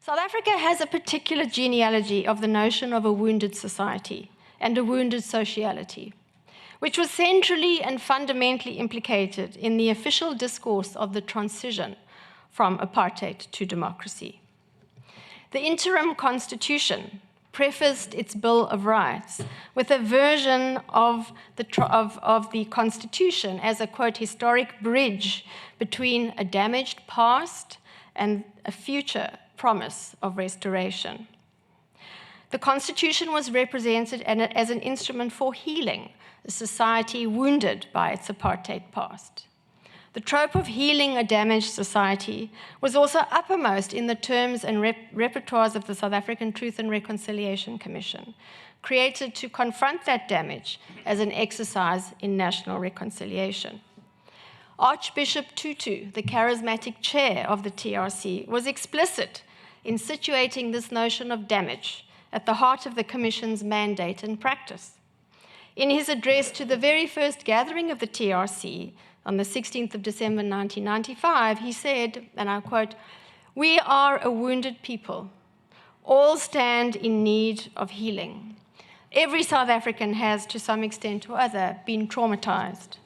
South Africa has a particular genealogy of the notion of a wounded society and a wounded sociality, which was centrally and fundamentally implicated in the official discourse of the transition from apartheid to democracy. The interim constitution prefaced its Bill of Rights with a version of the Constitution as a, quote, historic bridge between a damaged past and a future promise of restoration. The Constitution was represented as an instrument for healing a society wounded by its apartheid past. The trope of healing a damaged society was also uppermost in the terms and repertoires of the South African Truth and Reconciliation Commission, created to confront that damage as an exercise in national reconciliation. Archbishop Tutu, the charismatic chair of the TRC, was explicit in situating this notion of damage at the heart of the Commission's mandate and practice. In his address to the very first gathering of the TRC, on the 16th of December 1995, he said, and I quote, "We are a wounded people. All stand in need of healing. Every South African has, to some extent or other, been traumatized."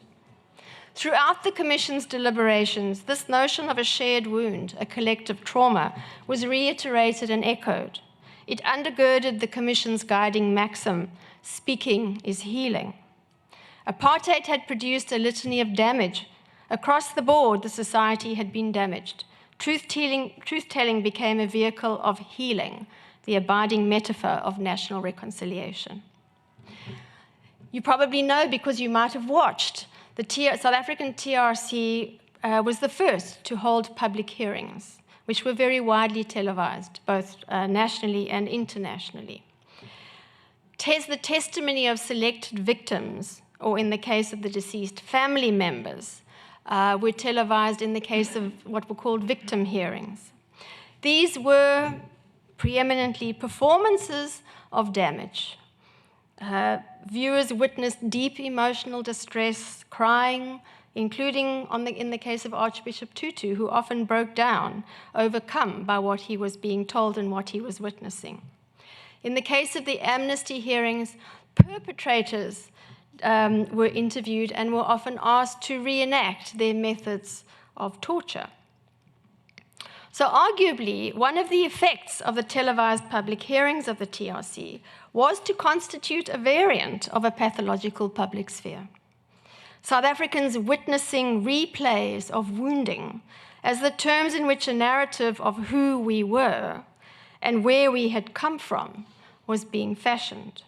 Throughout the Commission's deliberations, this notion of a shared wound, a collective trauma, was reiterated and echoed. It undergirded the Commission's guiding maxim, "Speaking is healing." Apartheid had produced a litany of damage. Across the board, the society had been damaged. Truth-telling became a vehicle of healing, the abiding metaphor of national reconciliation. You probably know, because you might have watched, the South African TRC was the first to hold public hearings, which were very widely televised, both nationally and internationally. The testimony of selected victims, or in the case of the deceased, family members, were televised in the case of what were called victim hearings. These were preeminently performances of damage. Viewers witnessed deep emotional distress, crying, including in the case of Archbishop Tutu, who often broke down, overcome by what he was being told and what he was witnessing. In the case of the amnesty hearings, perpetrators were interviewed and were often asked to reenact their methods of torture. So arguably, one of the effects of the televised public hearings of the TRC was to constitute a variant of a pathological public sphere. South Africans witnessing replays of wounding as the terms in which a narrative of who we were and where we had come from was being fashioned.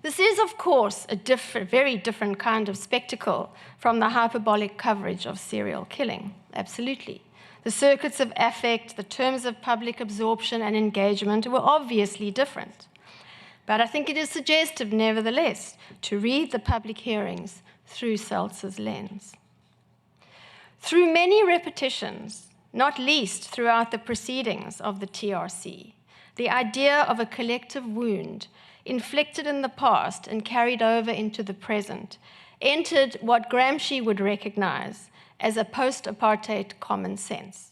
This is, of course, a very different kind of spectacle from the hyperbolic coverage of serial killing, absolutely. The circuits of affect, the terms of public absorption and engagement were obviously different. But I think it is suggestive, nevertheless, to read the public hearings through Seltzer's lens. Through many repetitions, not least throughout the proceedings of the TRC, the idea of a collective wound inflicted in the past and carried over into the present entered what Gramsci would recognize as a post-apartheid common sense.